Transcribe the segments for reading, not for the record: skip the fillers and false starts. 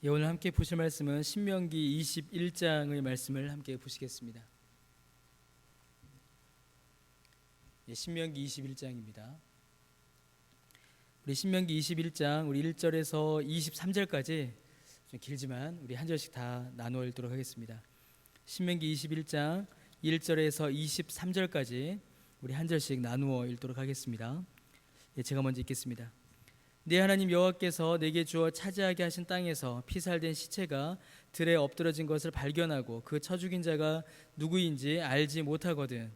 오늘 함께 보실 말씀은 신명기 21장의 말씀을 함께 보시겠습니다. 신명기 21장입니다. 우리 신명기 21장 우리 1절에서 23절까지 좀 길지만 우리 한 절씩 다 나누어 읽도록 하겠습니다. 신명기 21장 1절에서 23절까지 우리 한 절씩 나누어 읽도록 하겠습니다. 제가 먼저 읽겠습니다. 네 하나님 여호와께서 내게 주어 차지하게 하신 땅에서 피살된 시체가 들에 엎드러진 것을 발견하고 그 쳐 죽인 자가 누구인지 알지 못하거든.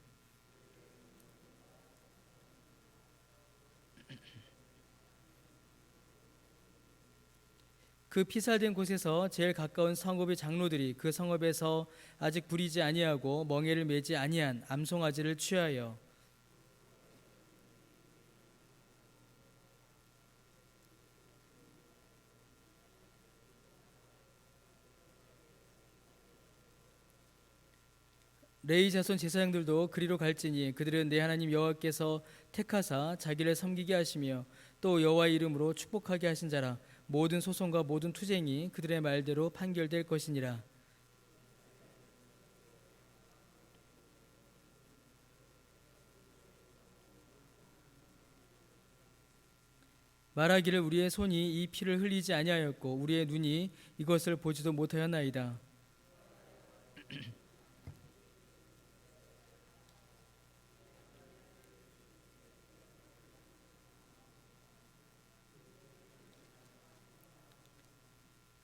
그 피살된 곳에서 제일 가까운 성읍의 장로들이 그 성읍에서 아직 부리지 아니하고 멍에를 매지 아니한 암송아지를 취하여 레위 자손 제사장들도 그리로 갈지니 그들은 내 하나님 여호와께서 택하사 자기를 섬기게 하시며 또 여호와의 이름으로 축복하게 하신 자라. 모든 소송과 모든 투쟁이 그들의 말대로 판결될 것이니라. 말하기를 우리의 손이 이 피를 흘리지 아니하였고 우리의 눈이 이것을 보지도 못하였나이다.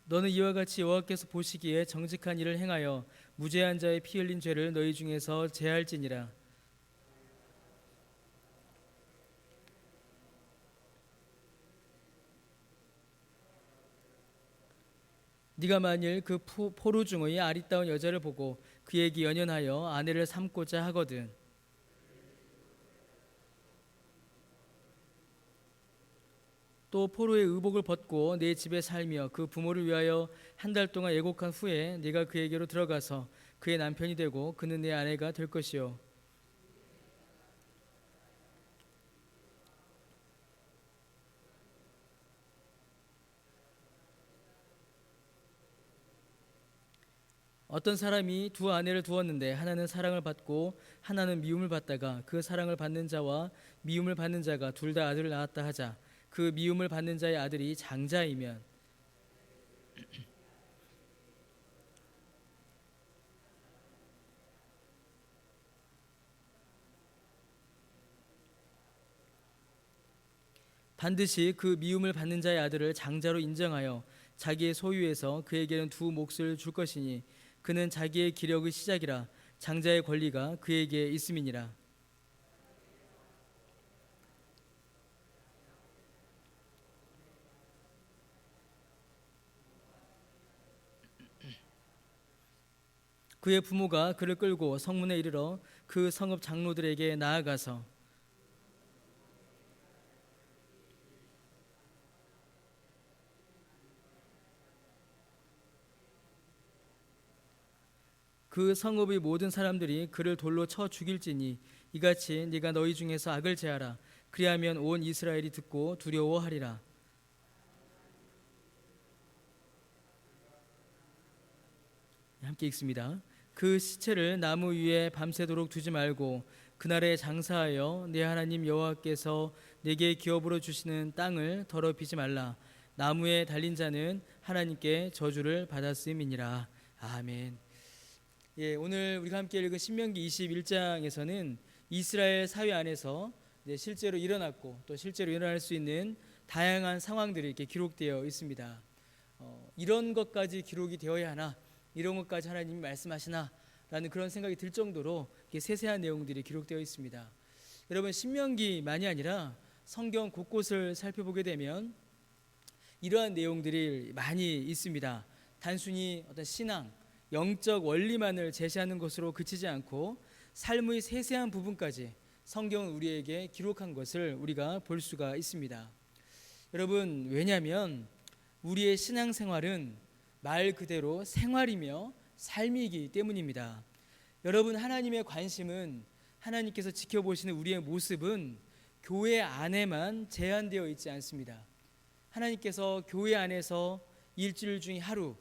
너는 이와 같이 여호와께서 보시기에 정직한 일을 행하여 무죄한 자의 피 흘린 죄를 너희 중에서 제할지니라. 네가 만일 그 포로 중의 아리따운 여자를 보고 그에게 연연하여 아내를 삼고자 하거든 또 포로의 의복을 벗고 내 집에 살며 그 부모를 위하여 한 달 동안 애곡한 후에 네가 그에게로 들어가서 그의 남편이 되고 그는 내 아내가 될 것이요 어떤 사람이 두 아내를 두었는데 하나는 사랑을 받고 하나는 미움을 받다가 그 사랑을 받는 자와 미움을 받는 자가 둘 다 아들을 낳았다 하자. 그 미움을 받는 자의 아들이 장자이면 반드시 그 미움을 받는 자의 아들을 장자로 인정하여 자기의 소유에서 그에게는 두 몫을 줄 것이니 그는 자기의 기력의 시작이라. 장자의 권리가 그에게 있음이니라. 그의 부모가 그를 끌고 성문에 이르러 그 성읍 장로들에게 나아가서 그 성읍의 모든 사람들이 그를 돌로 쳐 죽일지니 이같이 네가 너희 중에서 악을 제하라. 그리하면 온 이스라엘이 듣고 두려워하리라. 함께 읽습니다. 그 시체를 나무 위에 밤새도록 두지 말고 그날에 장사하여 내 하나님 여호와께서 내게 기업으로 주시는 땅을 더럽히지 말라. 나무에 달린 자는 하나님께 저주를 받았음이니라. 아멘. 오늘 우리가 함께 읽은 신명기 21장에서는 이스라엘 사회 안에서 실제로 일어났고 또 실제로 일어날 수 있는 다양한 상황들이 이렇게 기록되어 있습니다. 이런 것까지 기록이 되어야 하나, 이런 것까지 하나님이 말씀하시나 라는 그런 생각이 들 정도로 세세한 내용들이 기록되어 있습니다. 여러분, 신명기만이 아니라 성경 곳곳을 살펴보게 되면 이러한 내용들이 많이 있습니다. 단순히 어떤 신앙, 영적 원리만을 제시하는 것으로 그치지 않고 삶의 세세한 부분까지 성경은 우리에게 기록한 것을 우리가 볼 수가 있습니다. 여러분, 왜냐하면 우리의 신앙생활은 말 그대로 생활이며 삶이기 때문입니다. 여러분, 하나님의 관심은, 하나님께서 지켜보시는 우리의 모습은 교회 안에만 제한되어 있지 않습니다. 하나님께서 교회 안에서 일주일 중에 하루,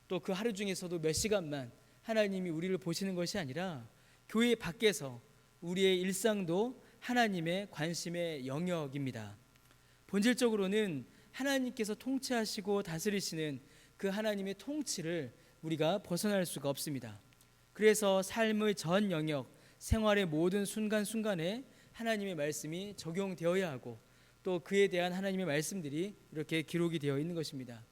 또 그 하루 중에서도 몇 시간만 하나님이 우리를 보시는 것이 아니라 교회 밖에서 우리의 일상도 하나님의 관심의 영역입니다. 본질적으로는 하나님께서 통치하시고 다스리시는 그 하나님의 통치를 우리가 벗어날 수가 없습니다. 그래서 삶의 전 영역, 생활의 모든 순간순간에 하나님의 말씀이 적용되어야 하고 또 그에 대한 하나님의 말씀들이 이렇게 기록이 되어 있는 것입니다.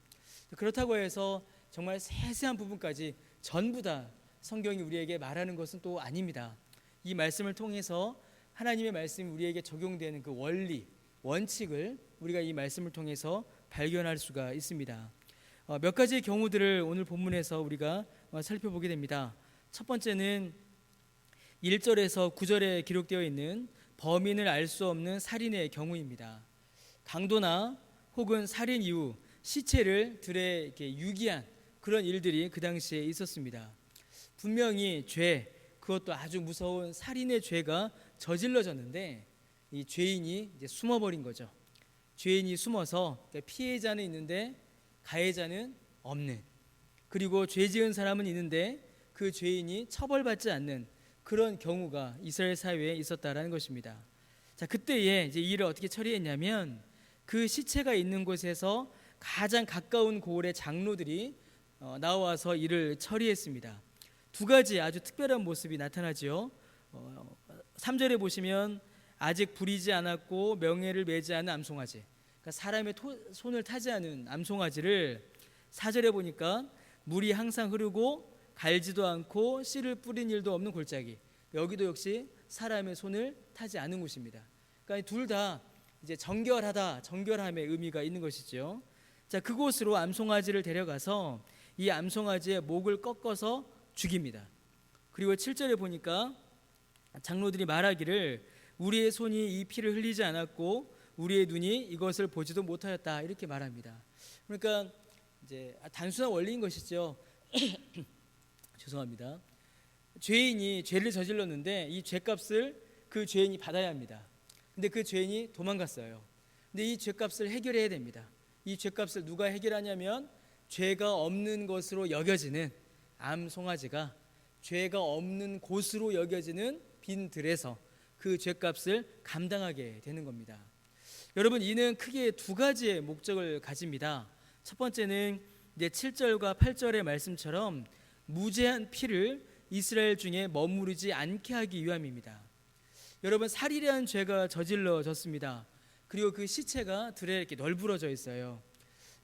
그렇다고 해서 정말 세세한 부분까지 전부 다 성경이 우리에게 말하는 것은 또 아닙니다. 이 말씀을 통해서 하나님의 말씀이 우리에게 적용되는 그 원리, 원칙을 우리가 이 말씀을 통해서 발견할 수가 있습니다. 몇 가지의 경우들을 오늘 본문에서 우리가 살펴보게 됩니다. 첫 번째는 1절에서 9절에 기록되어 있는 범인을 알 수 없는 살인의 경우입니다. 강도나 혹은 살인 이후 시체를 들에 이렇게 유기한 그런 일들이 그 당시에 있었습니다. 분명히 죄, 그것도 아주 무서운 살인의 죄가 저질러졌는데 이 죄인이 이제 숨어버린 거죠. 죄인이 숨어서 피해자는 있는데 가해자는 없는, 그리고 죄 지은 사람은 있는데 그 죄인이 처벌받지 않는 그런 경우가 이스라엘 사회에 있었다라는 것입니다. 자, 그때에 이제 이 일을 어떻게 처리했냐면 그 시체가 있는 곳에서 가장 가까운 고을의 장로들이 나와서 이를 처리했습니다. 두 가지 아주 특별한 모습이 나타나죠. 3절에 보시면 아직 부리지 않았고 명예를 매지 않은 암송아지, 그러니까 사람의 손을 타지 않은 암송아지를 4절에 보니까 물이 항상 흐르고 갈지도 않고 씨를 뿌린 일도 없는 골짜기, 여기도 역시 사람의 손을 타지 않은 곳입니다. 그러니까 둘 다 이제 정결하다, 정결함의 의미가 있는 것이죠. 자, 그곳으로 암송아지를 데려가서 이 암송아지의 목을 꺾어서 죽입니다. 그리고 7절에 보니까 장로들이 말하기를 우리의 손이 이 피를 흘리지 않았고 우리의 눈이 이것을 보지도 못하였다, 이렇게 말합니다. 그러니까 이제 단순한 원리인 것이죠. 죄송합니다. 죄인이 죄를 저질렀는데 이 죄값을 그 죄인이 받아야 합니다. 근데 그 죄인이 도망갔어요. 근데 이 죄값을 해결해야 됩니다. 이 죄값을 누가 해결하냐면 죄가 없는 것으로 여겨지는 암송아지가 죄가 없는 곳으로 여겨지는 빈 들에서 그 죄값을 감당하게 되는 겁니다. 여러분, 이는 크게 두 가지의 목적을 가집니다. 첫 번째는 이제 7절과 8절의 말씀처럼 무죄한 피를 이스라엘 중에 머무르지 않게 하기 위함입니다. 여러분, 살인이라는 죄가 저질러졌습니다. 그리고 그 시체가 들에 이렇게 널브러져 있어요.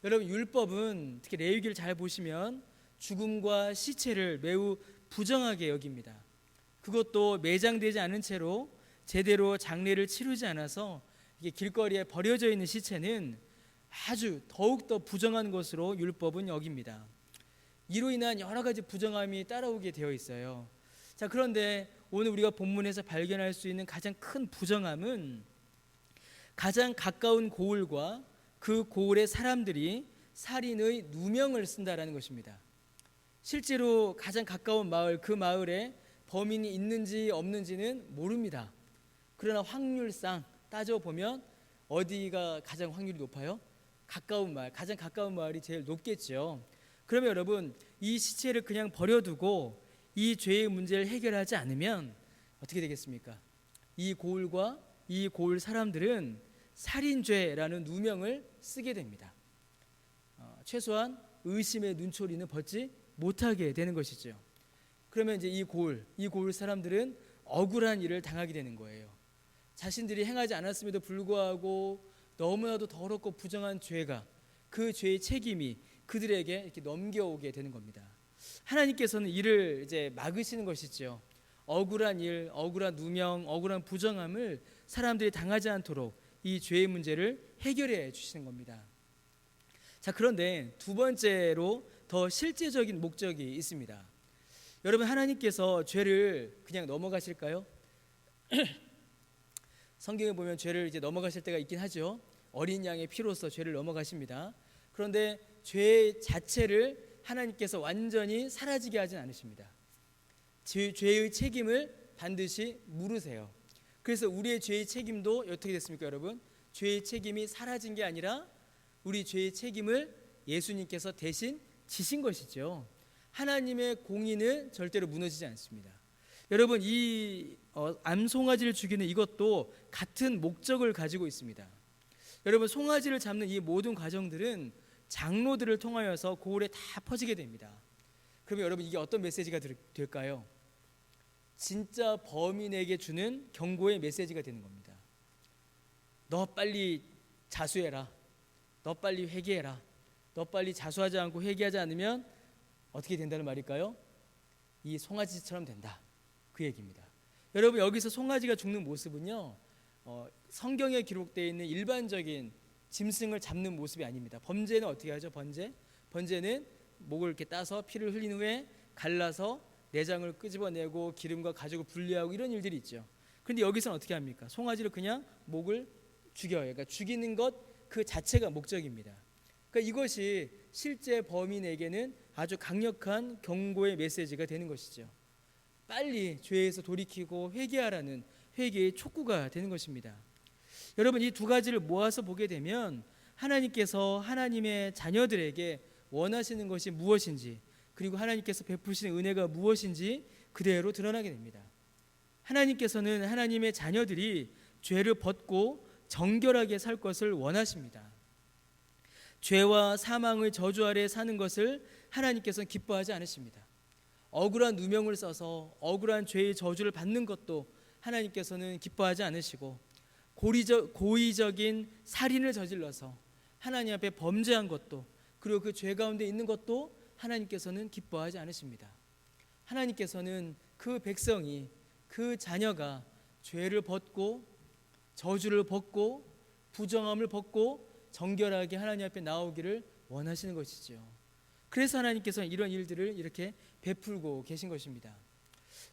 여러분, 율법은 특히 레위기를 잘 보시면 죽음과 시체를 매우 부정하게 여깁니다. 그것도 매장되지 않은 채로 제대로 장례를 치르지 않아서 이게 길거리에 버려져 있는 시체는 아주 더욱더 부정한 것으로 율법은 여깁니다. 이로 인한 여러 가지 부정함이 따라오게 되어 있어요. 자, 그런데 오늘 우리가 본문에서 발견할 수 있는 가장 큰 부정함은 가장 가까운 고을과 그 고을의 사람들이 살인의 누명을 쓴다라는 것입니다. 실제로 가장 가까운 마을, 그 마을에 범인이 있는지 없는지는 모릅니다. 그러나 확률상 따져보면 어디가 가장 확률이 높아요? 가까운 마을, 가장 가까운 마을이 제일 높겠죠. 그러면 여러분, 이 시체를 그냥 버려두고 이 죄의 문제를 해결하지 않으면 어떻게 되겠습니까? 이 고을과 이 고을 사람들은 살인죄라는 누명을 쓰게 됩니다. 최소한 의심의 눈초리는 벗지 못하게 되는 것이죠. 그러면 이제 이 고을 사람들은 억울한 일을 당하게 되는 거예요. 자신들이 행하지 않았음에도 불구하고 너무나도 더럽고 부정한 죄가, 그 죄의 책임이 그들에게 이렇게 넘겨오게 되는 겁니다. 하나님께서는 이를 이제 막으시는 것이죠. 억울한 일, 억울한 누명, 억울한 부정함을 사람들이 당하지 않도록 이 죄의 문제를 해결해 주시는 겁니다. 자, 그런데 두 번째로 더 실제적인 목적이 있습니다. 여러분, 하나님께서 죄를 그냥 넘어가실까요? 성경에 보면 죄를 이제 넘어가실 때가 있긴 하죠. 어린 양의 피로써 죄를 넘어가십니다. 그런데 죄 자체를 하나님께서 완전히 사라지게 하진 않으십니다. 죄의 책임을 반드시 물으세요. 그래서 우리의 죄의 책임도 어떻게 됐습니까, 여러분? 죄의 책임이 사라진 게 아니라 우리 죄의 책임을 예수님께서 대신 지신 것이죠. 하나님의 공의는 절대로 무너지지 않습니다. 여러분, 이 암송아지를 죽이는 이것도 같은 목적을 가지고 있습니다. 여러분, 송아지를 잡는 이 모든 과정들은 장로들을 통하여서 고을에 다 퍼지게 됩니다. 그러면 여러분, 이게 어떤 메시지가 될까요? 진짜 범인에게 주는 경고의 메시지가 되는 겁니다. 너 빨리 자수해라. 너 빨리 회개해라. 너 빨리 자수하지 않고 회개하지 않으면 어떻게 된다는 말일까요? 이 송아지처럼 된다. 그 얘기입니다. 여러분, 여기서 송아지가 죽는 모습은요, 성경에 기록되어 있는 일반적인 짐승을 잡는 모습이 아닙니다. 범죄는 어떻게 하죠? 번제는 목을 이렇게 따서 피를 흘린 후에 갈라서 내장을 끄집어내고 기름과 가죽을 분리하고 이런 일들이 있죠. 그런데 여기서는 어떻게 합니까? 송아지를 그냥 목을 죽여요. 그러니까 죽이는 것 그 자체가 목적입니다. 그러니까 이것이 실제 범인에게는 아주 강력한 경고의 메시지가 되는 것이죠. 빨리 죄에서 돌이키고 회개하라는 회개의 촉구가 되는 것입니다. 여러분, 이 두 가지를 모아서 보게 되면 하나님께서 하나님의 자녀들에게 원하시는 것이 무엇인지, 그리고 하나님께서 베푸시는 은혜가 무엇인지 그대로 드러나게 됩니다. 하나님께서는 하나님의 자녀들이 죄를 벗고 정결하게 살 것을 원하십니다. 죄와 사망의 저주 아래 사는 것을 하나님께서는 기뻐하지 않으십니다. 억울한 누명을 써서 억울한 죄의 저주를 받는 것도 하나님께서는 기뻐하지 않으시고, 고의적인 살인을 저질러서 하나님 앞에 범죄한 것도, 그리고 그 죄 가운데 있는 것도 하나님께서는 기뻐하지 않으십니다. 하나님께서는 그 백성이, 그 자녀가 죄를 벗고 저주를 벗고 부정함을 벗고 정결하게 하나님 앞에 나오기를 원하시는 것이죠. 그래서 하나님께서는 이런 일들을 이렇게 베풀고 계신 것입니다.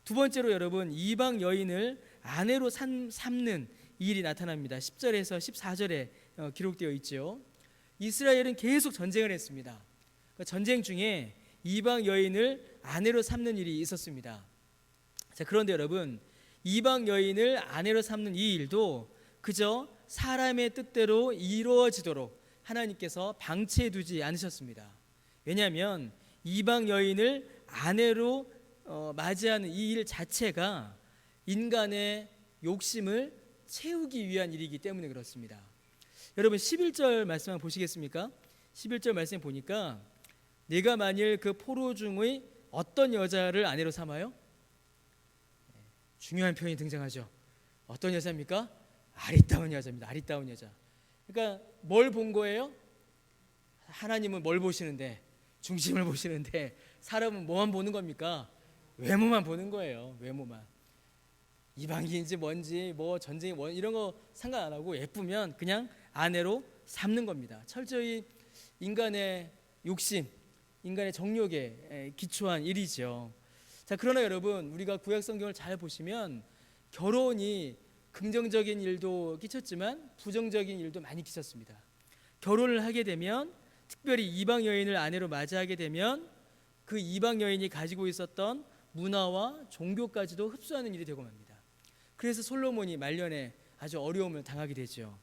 두 번째로 여러분, 이방 여인을 아내로 삼는 일이 나타납니다. 10절에서 14절에 기록되어 있죠. 이스라엘은 계속 전쟁을 했습니다. 전쟁 중에 이방 여인을 아내로 삼는 일이 있었습니다. 자, 그런데 여러분, 이방 여인을 아내로 삼는 이 일도 그저 사람의 뜻대로 이루어지도록 하나님께서 방치해 두지 않으셨습니다. 왜냐하면 이방 여인을 아내로 맞이하는 이 일 자체가 인간의 욕심을 채우기 위한 일이기 때문에 그렇습니다. 여러분, 11절 말씀 한번 보시겠습니까? 11절 말씀 보니까 내가 만일 그 포로 중의 어떤 여자를 아내로 삼아요? 중요한 표현이 등장하죠. 어떤 여자입니까? 아리따운 여자입니다. 아리따운 여자. 그러니까 뭘 본 거예요? 하나님은 뭘 보시는데, 중심을 보시는데 사람은 뭐만 보는 겁니까? 외모만 보는 거예요. 외모만. 이방인인지 뭔지 뭐 전쟁이 뭐 이런 거 상관 안 하고 예쁘면 그냥 아내로 삼는 겁니다. 철저히 인간의 욕심, 인간의 정욕에 기초한 일이죠. 자, 그러나 여러분, 우리가 구약 성경을 잘 보시면 결혼이 긍정적인 일도 끼쳤지만 부정적인 일도 많이 끼쳤습니다. 결혼을 하게 되면, 특별히 이방 여인을 아내로 맞이하게 되면 그 이방 여인이 가지고 있었던 문화와 종교까지도 흡수하는 일이 되고 맙니다. 그래서 솔로몬이 말년에 아주 어려움을 당하게 되죠.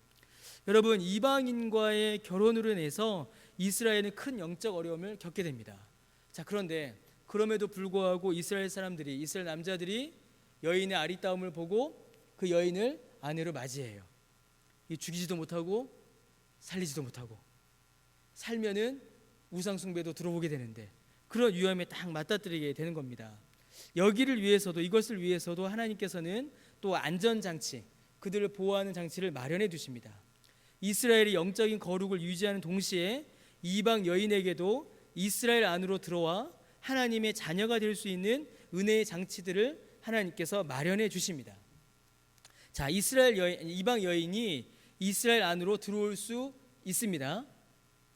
여러분, 이방인과의 결혼으로 인해서 이스라엘은 큰 영적 어려움을 겪게 됩니다. 자, 그런데 그럼에도 불구하고 이스라엘 남자들이 여인의 아리따움을 보고 그 여인을 아내로 맞이해요. 죽이지도 못하고 살리지도 못하고, 살면은 우상 숭배도 들어오게 되는데 그런 위험에 딱 맞닥뜨리게 되는 겁니다. 이것을 위해서도 하나님께서는 또 안전장치, 그들을 보호하는 장치를 마련해 두십니다. 이스라엘이 영적인 거룩을 유지하는 동시에 이방 여인에게도 이스라엘 안으로 들어와 하나님의 자녀가 될 수 있는 은혜의 장치들을 하나님께서 마련해 주십니다. 자, 이방 여인이 이스라엘 안으로 들어올 수 있습니다.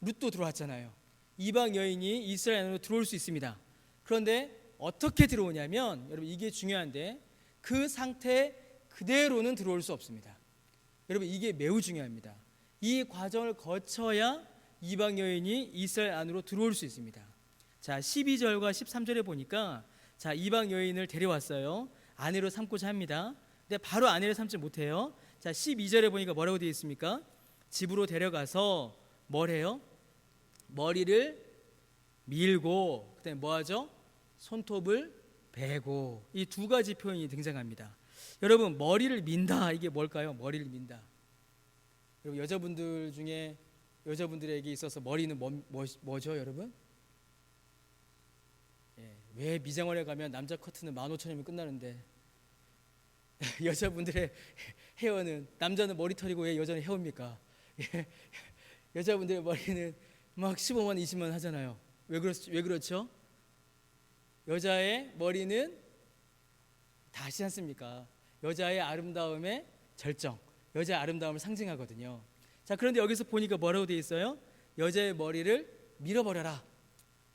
룻도 들어왔잖아요. 이방 여인이 이스라엘 안으로 들어올 수 있습니다. 그런데 어떻게 들어오냐면, 여러분, 이게 중요한데 그 상태 그대로는 들어올 수 없습니다. 여러분, 이게 매우 중요합니다. 이 과정을 거쳐야 이방 여인이 이스라엘 안으로 들어올 수 있습니다. 자, 12절과 13절에 보니까, 자, 이방 여인을 데려왔어요. 아내로 삼고자 합니다. 근데 바로 아내를 삼지 못해요. 자, 12절에 보니까 뭐라고 되어 있습니까? 집으로 데려가서 뭘 해요? 머리를 밀고 그다음에 뭐 하죠? 손톱을 베고, 이 두 가지 표현이 등장합니다. 여러분, 머리를 민다, 이게 뭘까요? 머리를 민다. 여러분, 여자분들 중에 여자분들에게 있어서 머리는 뭐죠, 여러분? 예, 왜 미장원에 가면 남자 커트는 15,000원이면 끝나는데 여자분들의 헤어는, 남자는 머리털이고 왜 여자는 헤어입니까? 예, 여자분들의 머리는 막 15만 20만 하잖아요. 왜 그렇죠? 여자의 머리는 다 아시지 않습니까? 여자의 아름다움의 절정, 여자의 아름다움을 상징하거든요. 자, 그런데 여기서 보니까 뭐라고 되어 있어요? 여자의 머리를 밀어버려라.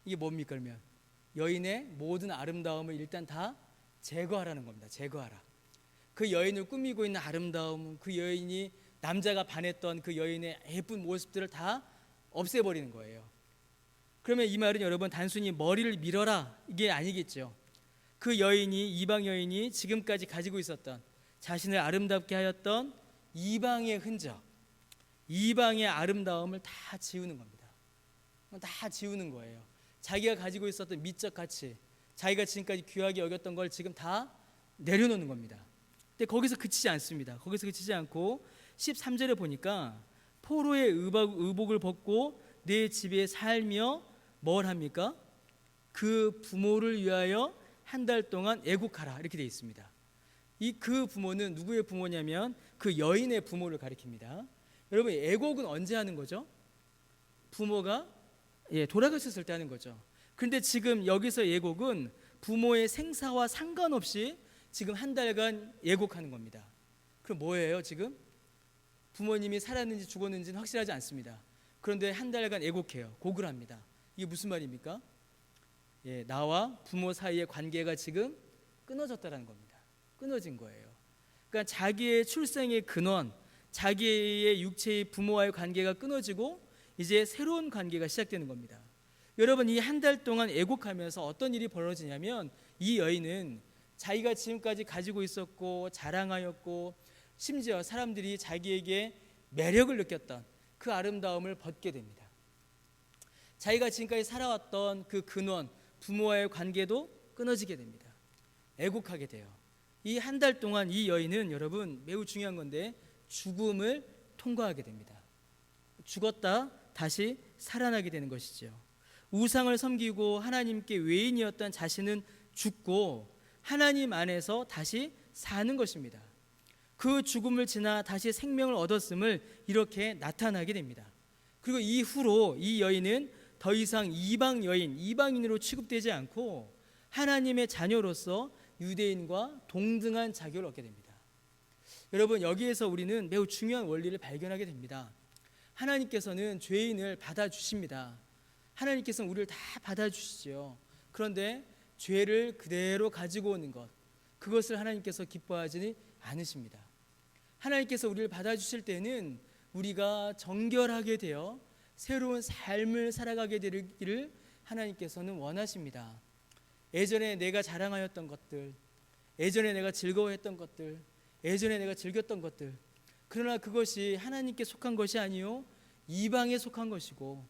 이게 뭡니까? 그러면 여인의 모든 아름다움을 일단 다 제거하라는 겁니다. 제거하라. 그 여인을 꾸미고 있는 아름다움, 그 여인이, 남자가 반했던 그 여인의 예쁜 모습들을 다 없애버리는 거예요. 그러면 이 말은 여러분, 단순히 머리를 밀어라 이게 아니겠죠. 그 여인이, 이방 여인이 지금까지 가지고 있었던, 자신을 아름답게 하였던 이방의 흔적, 이방의 아름다움을 다 지우는 겁니다. 다 지우는 거예요. 자기가 가지고 있었던 미적 가치, 자기가 지금까지 귀하게 여겼던 걸 지금 다 내려놓는 겁니다. 근데 거기서 그치지 않습니다. 거기서 그치지 않고 13절에 보니까 포로의 의복을 벗고 내 집에 살며 뭘 합니까? 그 부모를 위하여 한 달 동안 애국하라, 이렇게 되어 있습니다. 이 그 부모는 누구의 부모냐면 그 여인의 부모를 가리킵니다. 여러분, 애국은 언제 하는 거죠? 부모가 돌아가셨을 때 하는 거죠. 그런데 지금 여기서 애국은 부모의 생사와 상관없이 지금 한 달간 애국하는 겁니다. 그럼 뭐예요? 지금 부모님이 살았는지 죽었는지는 확실하지 않습니다. 그런데 한 달간 애국해요. 곡을 합니다. 이게 무슨 말입니까? 나와 부모 사이의 관계가 지금 끊어졌다는 겁니다. 끊어진 거예요. 그러니까 자기의 출생의 근원, 자기의 육체의 부모와의 관계가 끊어지고 이제 새로운 관계가 시작되는 겁니다. 여러분, 이 한 달 동안 애국하면서 어떤 일이 벌어지냐면, 이 여인은 자기가 지금까지 가지고 있었고 자랑하였고 심지어 사람들이 자기에게 매력을 느꼈던 그 아름다움을 벗게 됩니다. 자기가 지금까지 살아왔던 그 근원, 부모와의 관계도 끊어지게 됩니다. 애국하게 돼요. 이 한 달 동안 이 여인은, 여러분, 매우 중요한 건데, 죽음을 통과하게 됩니다. 죽었다 다시 살아나게 되는 것이죠. 우상을 섬기고 하나님께 외인이었던 자신은 죽고 하나님 안에서 다시 사는 것입니다. 그 죽음을 지나 다시 생명을 얻었음을 이렇게 나타나게 됩니다. 그리고 이후로 이 여인은 더 이상 이방 여인, 이방인으로 취급되지 않고 하나님의 자녀로서 유대인과 동등한 자격을 얻게 됩니다. 여러분, 여기에서 우리는 매우 중요한 원리를 발견하게 됩니다. 하나님께서는 죄인을 받아주십니다. 하나님께서는 우리를 다 받아주시죠. 그런데 죄를 그대로 가지고 오는 것, 그것을 하나님께서 기뻐하지 않으십니다. 하나님께서 우리를 받아주실 때는 우리가 정결하게 되어 새로운 삶을 살아가게 되기를 하나님께서는 원하십니다. 예전에 내가 자랑하였던 것들, 예전에 내가 즐거워했던 것들, 예전에 내가 즐겼던 것들, 그러나 그것이 하나님께 속한 것이 아니요 이방에 속한 것이고,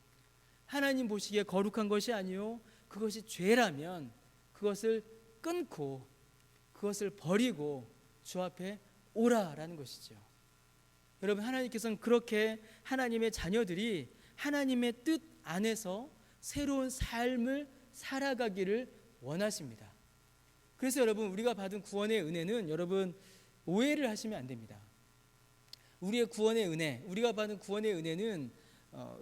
하나님 보시기에 거룩한 것이 아니요 그것이 죄라면 그것을 끊고 그것을 버리고 주 앞에 오라라는 것이죠. 여러분, 하나님께서는 그렇게 하나님의 자녀들이 하나님의 뜻 안에서 새로운 삶을 살아가기를 원하십니다. 그래서 여러분, 우리가 받은 구원의 은혜는, 여러분, 오해를 하시면 안 됩니다. 우리의 구원의 은혜, 우리가 받은 구원의 은혜는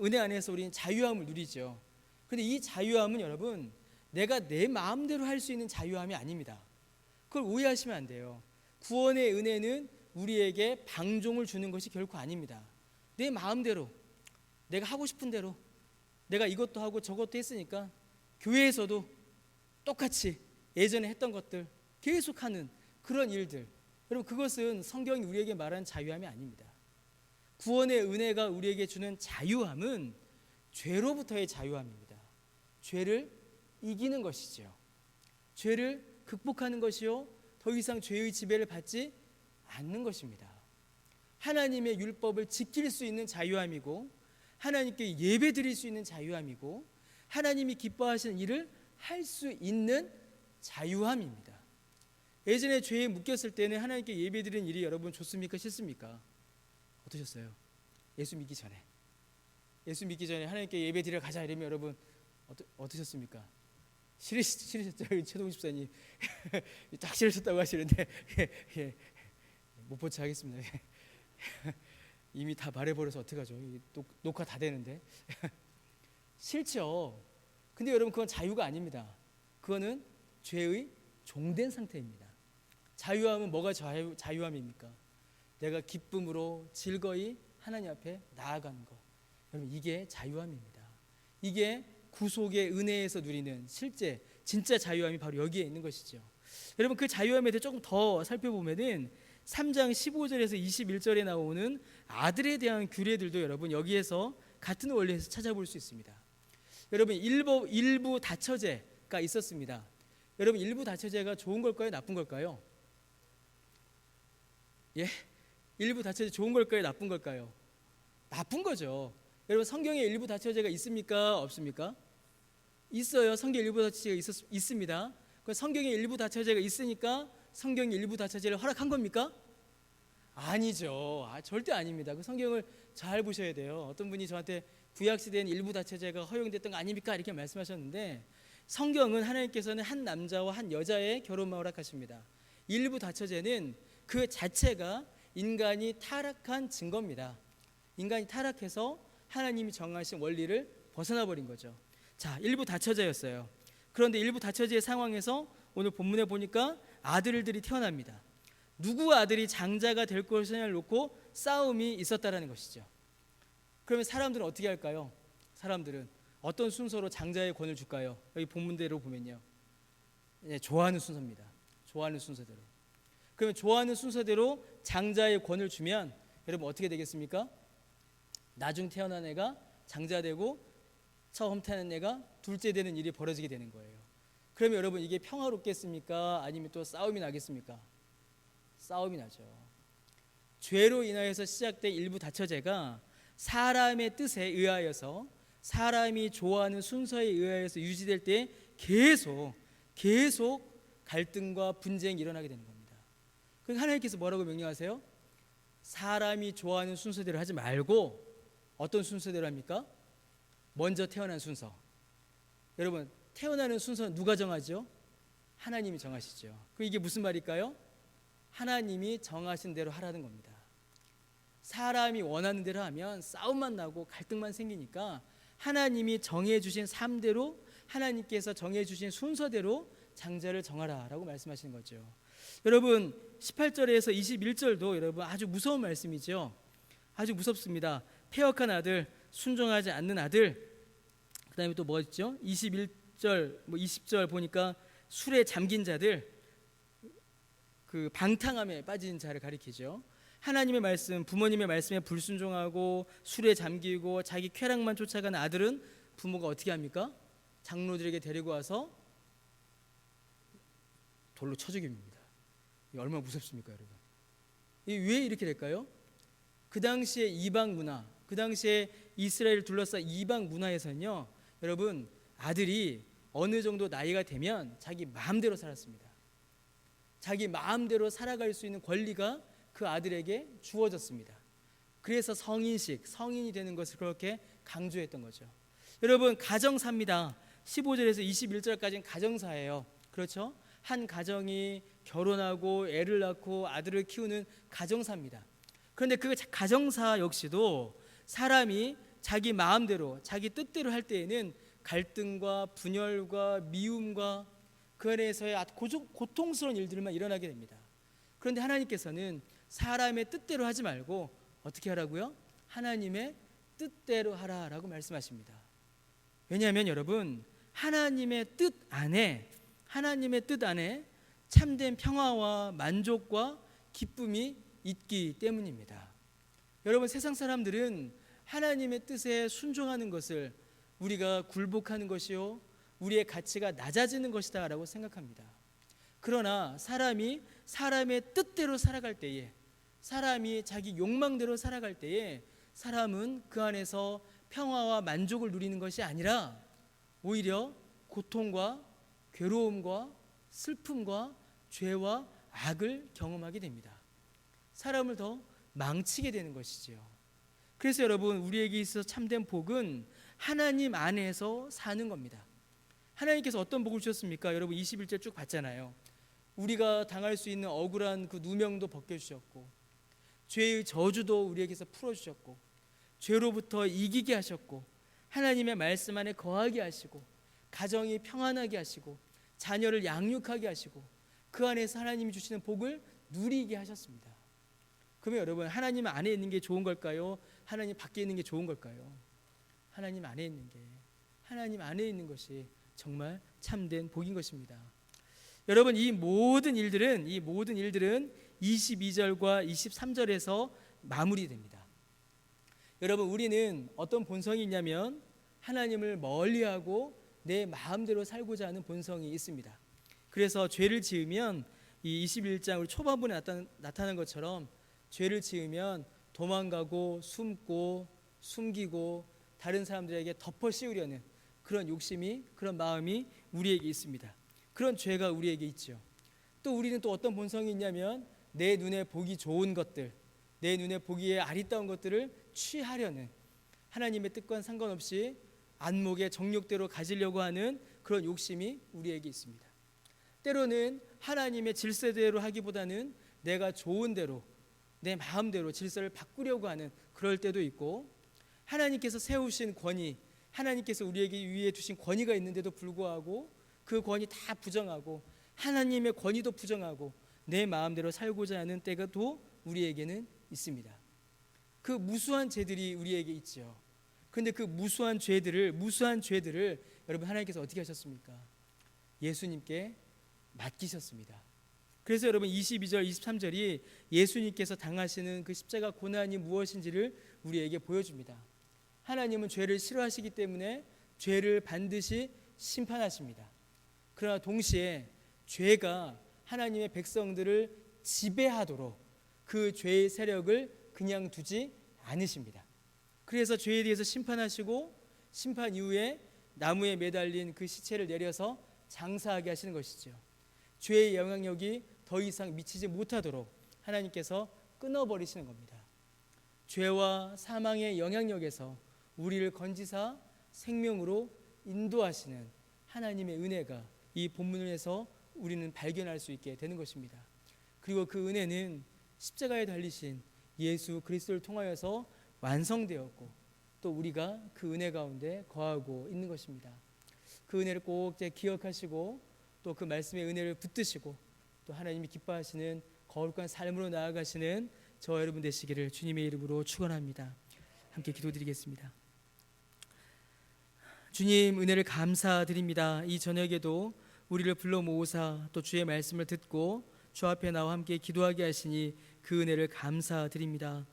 은혜 안에서 우리는 자유함을 누리죠. 그런데 이 자유함은, 여러분, 내가 내 마음대로 할 수 있는 자유함이 아닙니다. 그걸 오해하시면 안 돼요. 구원의 은혜는 우리에게 방종을 주는 것이 결코 아닙니다. 내 마음대로, 내가 하고 싶은 대로, 내가 이것도 하고 저것도 했으니까 교회에서도 똑같이 예전에 했던 것들 계속하는 그런 일들, 여러분, 그것은 성경이 우리에게 말하는 자유함이 아닙니다. 구원의 은혜가 우리에게 주는 자유함은 죄로부터의 자유함입니다. 죄를 이기는 것이죠. 죄를 극복하는 것이요, 더 이상 죄의 지배를 받지 않는 것입니다. 하나님의 율법을 지킬 수 있는 자유함이고, 하나님께 예배드릴 수 있는 자유함이고 하나님이 기뻐하시는 일을 할 수 있는 자유함입니다. 예전에 죄에 묶였을 때는 하나님께 예배드리는 일이 여러분 좋습니까? 싫습니까? 어떠셨어요? 예수 믿기 전에 하나님께 예배드리러 가자 이러면 여러분 어떠셨습니까? 싫으셨죠? 최동훈 집사님 딱 싫으셨다고 하시는데 못 본 체 하겠습니다. 이미 다 말해버려서 어떡하죠? 녹화 다 되는데 싫죠. 근데 여러분 그건 자유가 아닙니다. 그거는 죄의 종된 상태입니다. 자유함은 뭐가 자유함입니까? 내가 기쁨으로 즐거이 하나님 앞에 나아가는 것. 여러분 이게 자유함입니다. 이게 구속의 은혜에서 누리는 실제 진짜 자유함이 바로 여기에 있는 것이죠. 여러분 그 자유함에 대해 조금 더 살펴보면은 3장 15절에서 21절에 나오는 아들에 대한 규례들도 여러분 여기에서 같은 원리에서 찾아볼 수 있습니다. 여러분 일부 다처제가 있었습니다. 여러분 일부 다처제가 좋은 걸까요? 나쁜 걸까요? 예? 일부 다처제 좋은 걸까요? 나쁜 걸까요? 나쁜 거죠. 여러분 성경에 일부 다처제가 있습니까? 없습니까? 있어요. 성경에 일부 다처제가 있습니다. 성경에 일부 다처제가 있으니까 성경이 일부 다처제를 허락한 겁니까? 아니죠. 절대 아닙니다. 그 성경을 잘 보셔야 돼요. 어떤 분이 저한테 구약시대엔 일부 다처제가 허용됐던 거 아닙니까? 이렇게 말씀하셨는데 성경은 하나님께서는 한 남자와 한 여자의 결혼만 허락하십니다. 일부 다처제는 그 자체가 인간이 타락한 증거입니다. 인간이 타락해서 하나님이 정하신 원리를 벗어나 버린 거죠. 자, 일부 다처제였어요. 그런데 일부 다처제의 상황에서 오늘 본문에 보니까 아들들이 태어납니다. 누구 아들이 장자가 될 것이냐를 놓고 싸움이 있었다라는 것이죠. 그러면 사람들은 어떻게 할까요? 사람들은 어떤 순서로 장자의 권을 줄까요? 여기 본문대로 보면요, 좋아하는 순서입니다. 좋아하는 순서대로. 그러면 좋아하는 순서대로 장자의 권을 주면 여러분 어떻게 되겠습니까? 나중 태어난 애가 장자 되고 처음 태어난 애가 둘째 되는 일이 벌어지게 되는 거예요. 그러면 여러분 이게 평화롭겠습니까? 아니면 또 싸움이 나겠습니까? 싸움이 나죠. 죄로 인하여서 시작된 일부 다처제가 사람의 뜻에 의하여서 사람이 좋아하는 순서에 의하여서 유지될 때 계속 갈등과 분쟁이 일어나게 되는 겁니다. 그럼 하나님께서 뭐라고 명령하세요? 사람이 좋아하는 순서대로 하지 말고 어떤 순서대로 합니까? 먼저 태어난 순서. 여러분 태어나는 순서는 누가 정하죠? 하나님이 정하시죠. 그럼 이게 무슨 말일까요? 하나님이 정하신 대로 하라는 겁니다. 사람이 원하는 대로 하면 싸움만 나고 갈등만 생기니까 하나님이 정해주신 삶대로 하나님께서 정해주신 순서대로 장자를 정하라라고 말씀하시는 거죠. 여러분 18절에서 21절도 여러분 아주 무서운 말씀이죠. 아주 무섭습니다. 패역한 아들, 순종하지 않는 아들. 그 다음에 또 뭐 있죠? 21절, 20절 보니까 술에 잠긴 자들, 그 방탕함에 빠진 자를 가리키죠. 하나님의 말씀, 부모님의 말씀에 불순종하고 술에 잠기고 자기 쾌락만 쫓아가는 아들은 부모가 어떻게 합니까? 장로들에게 데리고 와서 돌로 쳐 죽입니다. 이게 얼마나 무섭습니까, 여러분? 이게 왜 이렇게 될까요? 그 당시에 이방 문화, 그 당시에 이스라엘을 둘러싼 이방 문화에서는요, 여러분 아들이 어느 정도 나이가 되면 자기 마음대로 살았습니다. 자기 마음대로 살아갈 수 있는 권리가 그 아들에게 주어졌습니다. 그래서 성인이 되는 것을 그렇게 강조했던 거죠. 여러분 가정사입니다. 15절에서 21절까지는 가정사예요. 그렇죠? 한 가정이 결혼하고 애를 낳고 아들을 키우는 가정사입니다. 그런데 그 가정사 역시도 사람이 자기 마음대로 자기 뜻대로 할 때에는 갈등과 분열과 미움과 그 안에서의 아주 고통스러운 일들만 일어나게 됩니다. 그런데 하나님께서는 사람의 뜻대로 하지 말고 어떻게 하라고요? 하나님의 뜻대로 하라라고 말씀하십니다. 왜냐하면 여러분 하나님의 뜻 안에 참된 평화와 만족과 기쁨이 있기 때문입니다. 여러분 세상 사람들은 하나님의 뜻에 순종하는 것을 우리가 굴복하는 것이요 우리의 가치가 낮아지는 것이다 라고 생각합니다. 그러나 사람이 사람의 뜻대로 살아갈 때에, 사람이 자기 욕망대로 살아갈 때에 사람은 그 안에서 평화와 만족을 누리는 것이 아니라 오히려 고통과 괴로움과 슬픔과 죄와 악을 경험하게 됩니다. 사람을 더 망치게 되는 것이지요. 그래서 여러분, 우리에게 있어서 참된 복은 하나님 안에서 사는 겁니다. 하나님께서 어떤 복을 주셨습니까? 여러분 21절 쭉 봤잖아요. 우리가 당할 수 있는 억울한 그 누명도 벗겨주셨고, 죄의 저주도 우리에게서 풀어주셨고, 죄로부터 이기게 하셨고, 하나님의 말씀 안에 거하게 하시고, 가정이 평안하게 하시고, 자녀를 양육하게 하시고, 그 안에서 하나님이 주시는 복을 누리게 하셨습니다. 그러면 여러분, 하나님 안에 있는 게 좋은 걸까요? 하나님 밖에 있는 게 좋은 걸까요? 하나님 안에 있는 게, 하나님 안에 있는 것이 정말 참된 복인 것입니다. 여러분, 이 모든 일들은 22절과 23절에서 마무리됩니다. 여러분, 우리는 어떤 본성이 있냐면 하나님을 멀리하고 내 마음대로 살고자 하는 본성이 있습니다. 그래서 죄를 지으면 이 21장 초반부에 나타난 것처럼 죄를 지으면 도망가고 숨고 숨기고 다른 사람들에게 덮어 씌우려는 그런 욕심이, 그런 마음이 우리에게 있습니다. 그런 죄가 우리에게 있죠. 또 우리는 또 어떤 본성이 있냐면 내 눈에 보기 좋은 것들, 내 눈에 보기에 아리따운 것들을 취하려는, 하나님의 뜻과는 상관없이 안목의 정욕대로 가지려고 하는 그런 욕심이 우리에게 있습니다. 때로는 하나님의 질서대로 하기보다는 내가 좋은 대로, 내 마음대로 질서를 바꾸려고 하는 그럴 때도 있고, 하나님께서 세우신 권위, 하나님께서 우리에게 위에 두신 권위가 있는데도 불구하고 그 권위 다 부정하고 하나님의 권위도 부정하고 내 마음대로 살고자 하는 때가 또 우리에게는 있습니다. 그 무수한 죄들이 우리에게 있죠. 그런데 그 무수한 죄들을 여러분, 하나님께서 어떻게 하셨습니까? 예수님께 맡기셨습니다. 그래서 여러분 22절 23절이 예수님께서 당하시는 그 십자가 고난이 무엇인지를 우리에게 보여줍니다. 하나님은 죄를 싫어하시기 때문에 죄를 반드시 심판하십니다. 그러나 동시에 죄가 하나님의 백성들을 지배하도록 그 죄의 세력을 그냥 두지 않으십니다. 그래서 죄에 대해서 심판하시고, 심판 이후에 나무에 매달린 그 시체를 내려서 장사하게 하시는 것이죠. 죄의 영향력이 더 이상 미치지 못하도록 하나님께서 끊어버리시는 겁니다. 죄와 사망의 영향력에서 우리를 건지사 생명으로 인도하시는 하나님의 은혜가 이 본문에서 우리는 발견할 수 있게 되는 것입니다. 그리고 그 은혜는 십자가에 달리신 예수 그리스도를 통하여서 완성되었고, 또 우리가 그 은혜 가운데 거하고 있는 것입니다. 그 은혜를 꼭 기억하시고, 또 그 말씀의 은혜를 붙드시고, 또 하나님이 기뻐하시는 거룩한 삶으로 나아가시는 저와 여러분 되시기를 주님의 이름으로 축원합니다. 함께 기도드리겠습니다. 주님, 은혜를 감사드립니다. 이 저녁에도 우리를 불러 모으사 또 주의 말씀을 듣고 주 앞에 나와 함께 기도하게 하시니 그 은혜를 감사드립니다.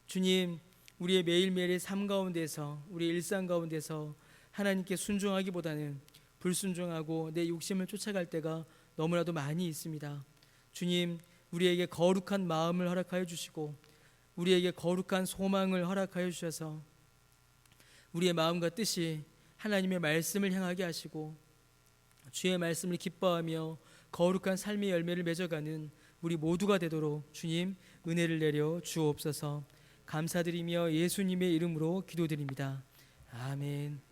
주님, 우리의 매일매일의 삶 가운데서, 우리 일상 가운데서 하나님께 순종하기보다는 불순종하고 내 욕심을 쫓아갈 때가 너무나도 많이 있습니다. 주님, 우리에게 거룩한 마음을 허락하여 주시고 우리에게 거룩한 소망을 허락하여 주셔서 우리의 마음과 뜻이 하나님의 말씀을 향하게 하시고 주의 말씀을 기뻐하며 거룩한 삶의 열매를 맺어가는 우리 모두가 되도록 주님 은혜를 내려 주옵소서. 감사드리며 예수님의 이름으로 기도드립니다. 아멘.